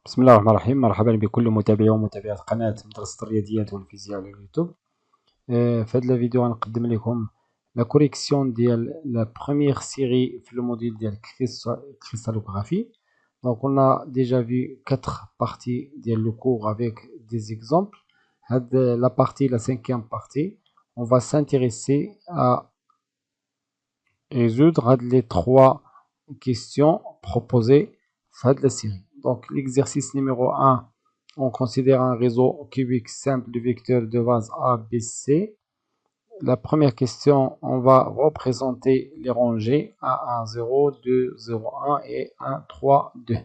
بسم الله الرحمن الرحيم. مرحبا بكل متابعي ومتابعات قناة مدرسة الرياضيات والفيزياء على اليوتيوب. في هذا الفيديو غنقدم لكم لا كوريكسيون ديال لا بروميير سيري في الموديل ديال كريستالوغرافي. دونك on a déjà vu 4 parties ديال le cours avec des exemples. La partie, la 5e partie, on va s'intéresser à résoudre les 3 questions proposées dans la série. Donc l'exercice numéro 1, on considère un réseau cubique simple de vecteurs de base A, B, C. La première question, on va représenter les rangées 1, 1, 0, 2, 0, 1 et 1, 3, 2.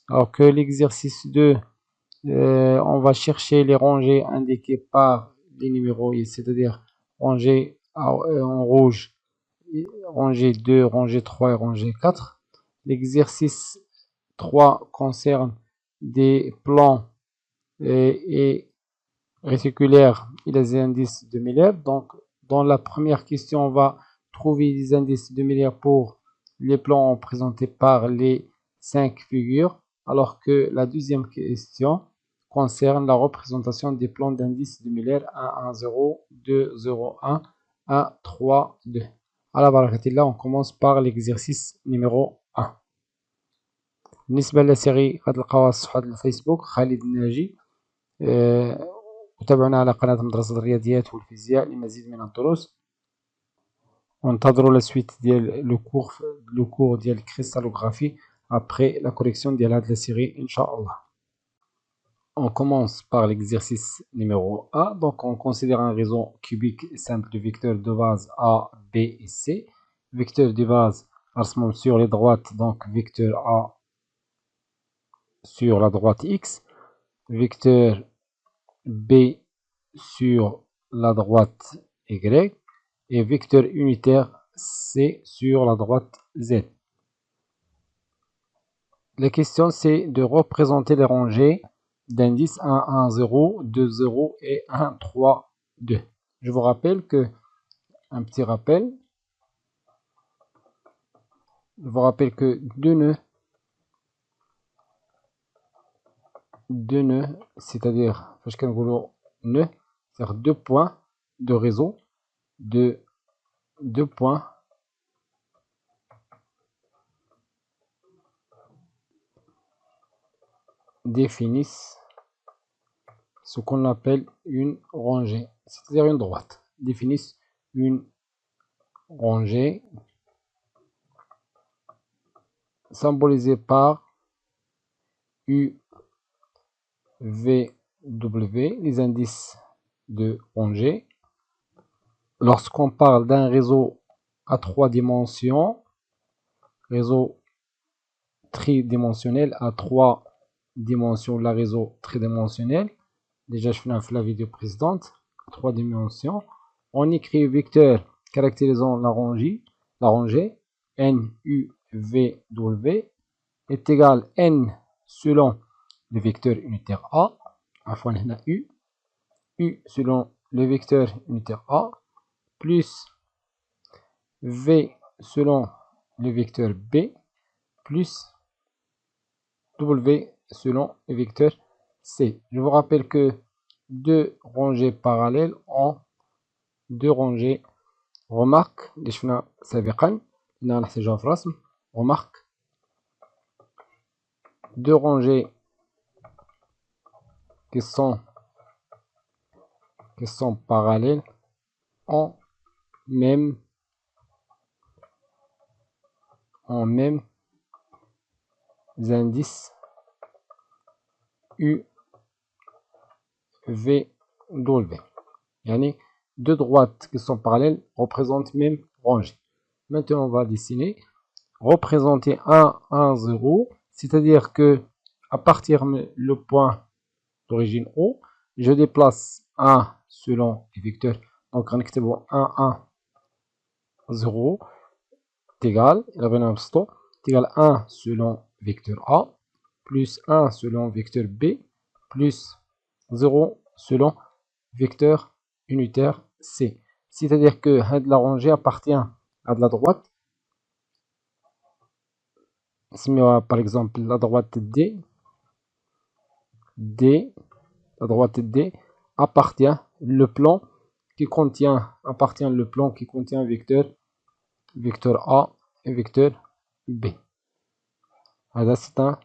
Alors que l'exercice 2, on va chercher les rangées indiquées par les numéros, c'est-à-dire rangée en rouge, rangée 2, rangée 3 et rangée 4. L'exercice 3 concerne des plans et réticulaires et les indices de Miller. Donc, dans la première question, on va trouver les indices de Miller pour les plans présentés par les 5 figures, alors que la deuxième question concerne la représentation des plans d'indices de Miller 1, 1, 0, 2, 0, 1, 1, 3, 2. على بركة الله, on commence par l'exercice numéro 1. بالنسبة للسيري غتلقاوها في صفحة الفيسبوك خالد الناجي. وتابعونا على قناة مدرسة الرياضيات والفيزياء لمزيد من الدروس. وانتظروا لا سويت ديال لو كور ديال الكريستالوغرافي après la correction ديال هاد la série إن شاء الله. On commence par l'exercice numéro 1. Donc on considère un réseau cubique simple de vecteurs de base A, B et C. Vecteur de base sur les droites, donc vecteur A sur la droite X, vecteur B sur la droite Y et vecteur unitaire C sur la droite Z. La question, c'est de représenter les rangées d'indices 1, 1, 0, 2, 0 et 1, 3, 2. Je vous rappelle que, un petit rappel, je vous rappelle que deux nœuds, c'est-à-dire, c'est-à-dire 2 points de réseau, de 2 points définissent ce qu'on appelle une rangée, c'est-à-dire une droite, définissent une rangée symbolisée par U, V, W, les indices de rangée. Lorsqu'on parle d'un réseau à 3 dimensions, réseau tridimensionnel à 3 dimensions, la réseau tridimensionnel, déjà je fais la vidéo précédente, 3 dimensions, on écrit vecteur caractérisant la rangée N, U, V, W est égal N selon le vecteur unitaire A, enfin U selon le vecteur unitaire A, plus V selon le vecteur B, plus W selon le vecteur C. Je vous rappelle que deux rangées parallèles ont deux rangées. Remarque, remarque, deux rangées qui sont parallèles ont même indices U, V, W. Yani, deux droites qui sont parallèles représentent même rangée. Maintenant, on va dessiner. Représenter 1, 1, 0, c'est-à-dire que à partir le point d'origine O, je déplace 1 selon les vecteurs. Donc, on écrit 1, 1, 0 est égal 1 selon vecteur A, plus 1 selon vecteur B, plus 0 selon vecteur unitaire C. C'est-à-dire que la rangée appartient à de la droite, par exemple la droite D, D, la droite D appartient le plan appartient le plan qui contient vecteur A et vecteur B. Là, c'est un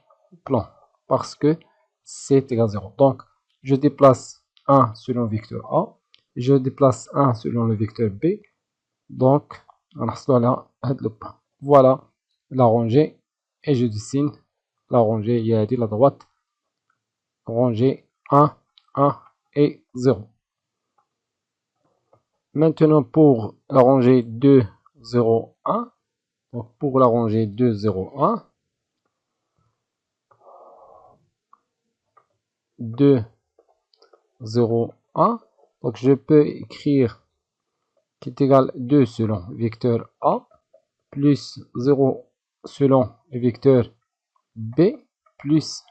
plan parce que c'est égal à 0. Donc, je déplace 1 selon le vecteur A, je déplace 1 selon le vecteur B. Donc, voilà la rangée et je dessine la rangée. Il y a la droite, rangée 1, 1 et 0. Maintenant, pour la rangée 2, 0, 1, donc pour la rangée 2, 0, 1, 2, 0, 1, donc je peux écrire qui est égal 2 selon vecteur A, plus 0 selon le vecteur B, plus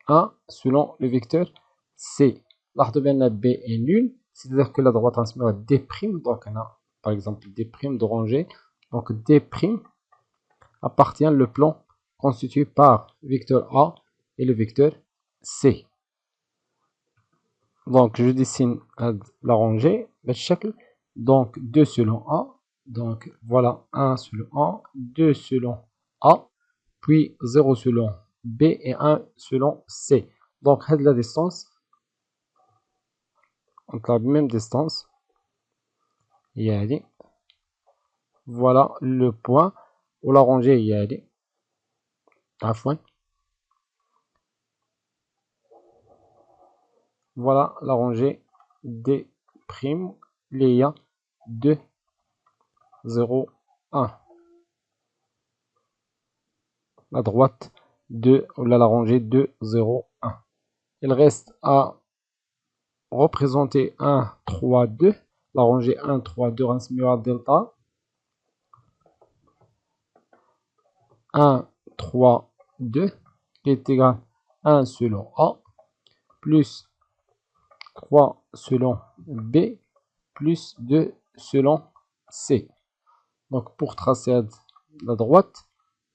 1 selon le vecteur C. Là, la B est nulle, c'est-à-dire que la droite transmet D', donc on a par exemple D' de rangée, donc D' appartient le plan constitué par vecteur A et le vecteur C. Donc je dessine la rangée, donc 2 selon A, donc voilà 1 selon A, 2 selon A, puis 0 selon B et 1 selon C. Donc la distance, donc la même distance, voilà le point où la rangée voilà la rangée D', il y a 2, 0, 1. La droite de la rangée 2, 0, 1. Il reste à représenter 1, 3, 2. La rangée 1, 3, 2 transmet delta. 1, 3, 2 qui est égal à 1 selon A plus 3 selon B plus 2 selon C. Donc pour tracer la droite,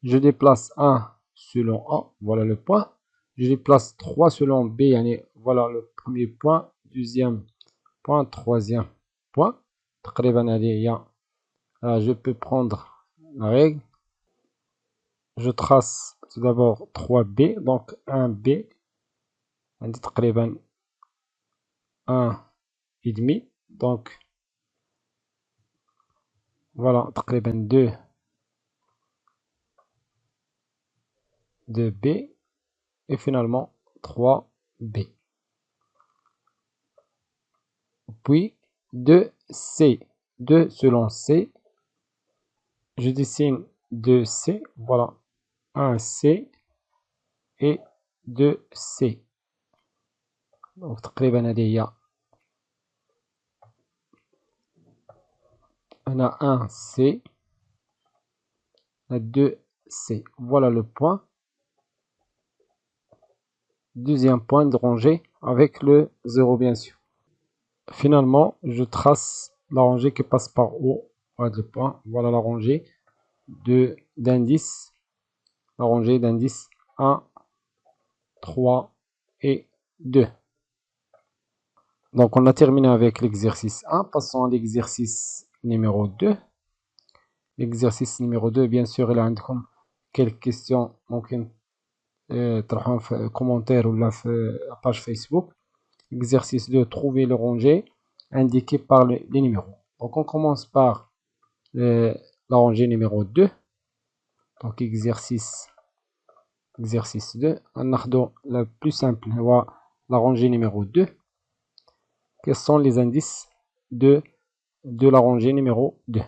je déplace 1 selon A, voilà le point. Je déplace 3 selon B, voilà le premier point, deuxième point, troisième point. Je peux prendre la règle. Je trace tout d'abord 3B, donc 1B, 1 et demi, donc voilà 2 de B et finalement 3B. Puis 2C, 2 selon C, je dessine 2C, voilà 1C et 2C. Donc تقريبا هذه on a 1C, on a 2C. Voilà le point. Deuxième point de rangée avec le 0 bien sûr. Finalement, je trace la rangée qui passe par haut. Voilà le point. Voilà la rangée d'indices. La rangée d'indices 1, 3 et 2. Donc on a terminé avec l'exercice 1. Passons à l'exercice numéro 2. L'exercice numéro 2, bien sûr, il a quelques questions ممكن تروحون في commentaire ou في la page Facebook. Exercice 2, trouver le rangée indiqué par les numéros. Donc on commence par la rangée numéro 2. Donc exercice 2. On a la plus simple, la rangée numéro 2. Quels sont les indices de la rangée numéro 2?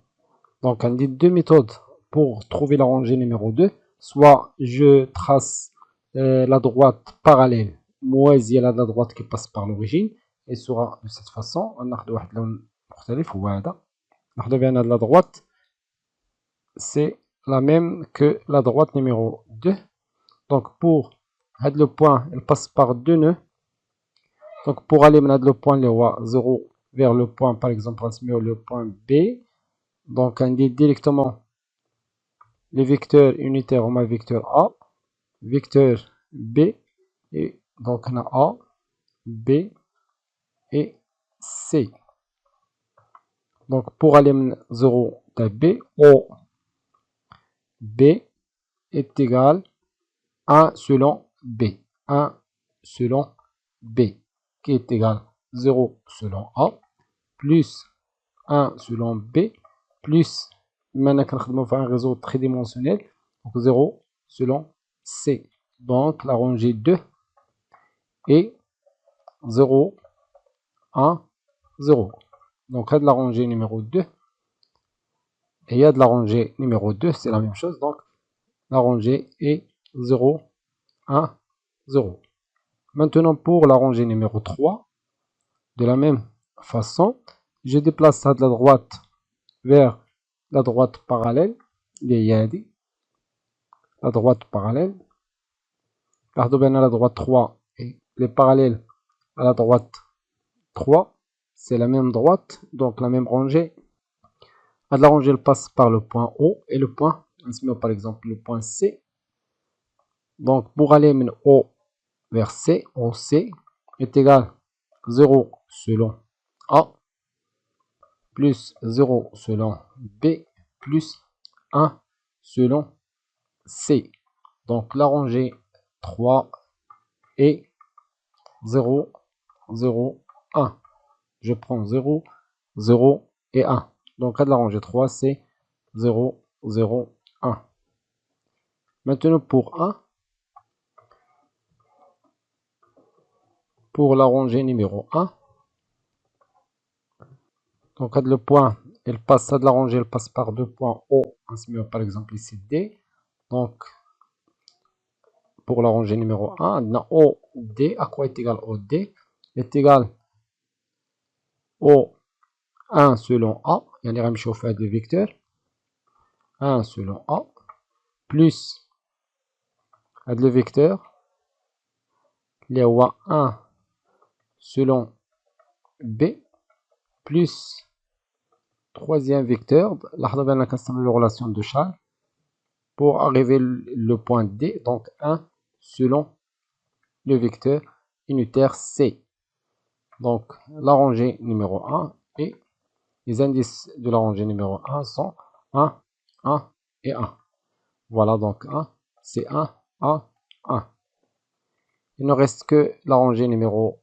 Donc on dit deux méthodes pour trouver la rangée numéro 2. Soit je trace la droite parallèle موازية à la droite qui passe par l'origine, et sera de cette façon. ناخذ واحد اللون مختلف هو هذا. ناخذ بأن la droite c'est la même que la droite numéro 2. Donc pour le point, il passe par deux nœuds. Donc pour aller من le point le 0 vers le point par exemple le point B. Donc on dit directement les vecteurs unitaires, on a vecteur A, vecteur B et Donc on a A, B et C. Donc pour aller من 0 à B, O, B est égal à 1 selon B. 1 selon B, qui est égal 0 selon A, plus 1 selon B, plus, maintenant qu'on fait un réseau tridimensionnel, donc 0 selon C. Donc la rangée 2 est 0, 1, 0. Donc il y a de la rangée numéro 2 et il y a de la rangée numéro 2, c'est la même chose. Donc la rangée est 0, 1, 0. Maintenant pour la rangée numéro 3, de la même façon, je déplace ça de la droite vers la droite parallèle, la droite parallèle. À la droite 3 et les parallèles à la droite 3, c'est la même droite, donc la même rangée. La rangée elle passe par le point O et le point, par exemple le point C. Donc pour aller de O vers C, OC est égal 0 selon A, plus 0 selon B, plus 1 selon C. Donc la rangée 3 est 0, 0, 1. Je prends 0, 0 et 1. Donc à de la rangée 3, c'est 0, 0, 1. Maintenant pour 1, pour la rangée numéro 1, donc le point, elle passe à de la rangée, elle passe par deux points O, par exemple ici D. Donc pour la rangée numéro 1, on a OD, à quoi est égal OD? Est égal au 1 selon A, il y a les de vecteur, 1 selon A, plus le vecteur, il y a 1 selon B, plus troisième vecteur, la relation de Charles, pour arriver le point D, donc 1 selon le vecteur unitaire C. Donc la rangée numéro 1 et les indices de la rangée numéro 1 sont 1, 1 et 1. Voilà, donc 1, c'est 1, 1, 1. Il ne reste que la rangée numéro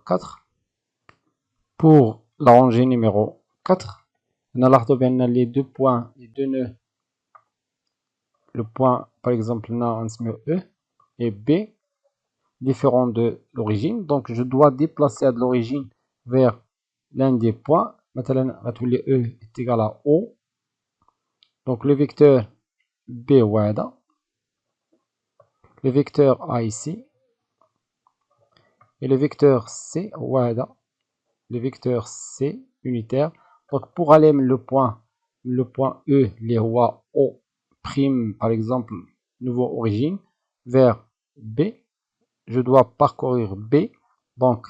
4. Pour la rangée numéro 4, on a les deux points, les deux nœuds. Le point, par exemple, on a E et B, différents de l'origine. Donc, je dois déplacer de l'origine vers l'un des points. Maintenant, E est égal à O. Donc, le vecteur B, le vecteur A ici, et le vecteur C, le vecteur C unitaire. Donc pour aller le point E, les rois O prime, par exemple, nouveau origine, vers B, je dois parcourir B. Donc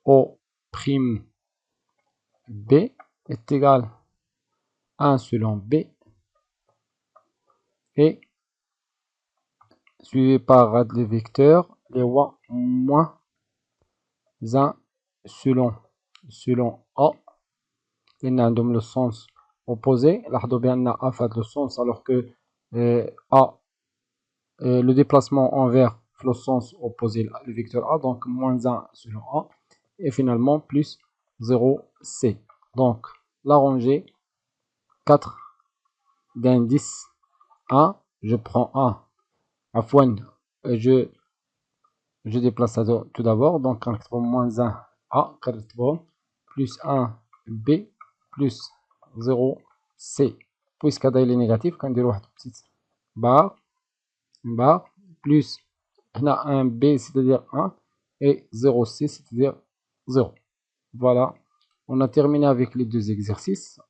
O prime B est égal à 1 selon B et suivi par le vecteur les rois moins 1 selon A. Il a le sens opposé. Là, A fait le sens alors que A, le déplacement envers le sens opposé, le vecteur A, donc moins 1 selon A, et finalement plus 0 C. Donc la rangée 4 d'indice 1, je prends 1 à fois, je déplace ça tout d'abord, donc moins 1 A, plus 1 B, plus 0 C. Puisque il est négatif, quand on dit une petite barre, plus on a un B, c'est-à-dire 1, et 0 C, c'est-à-dire 0. Voilà, on a terminé avec les deux exercices.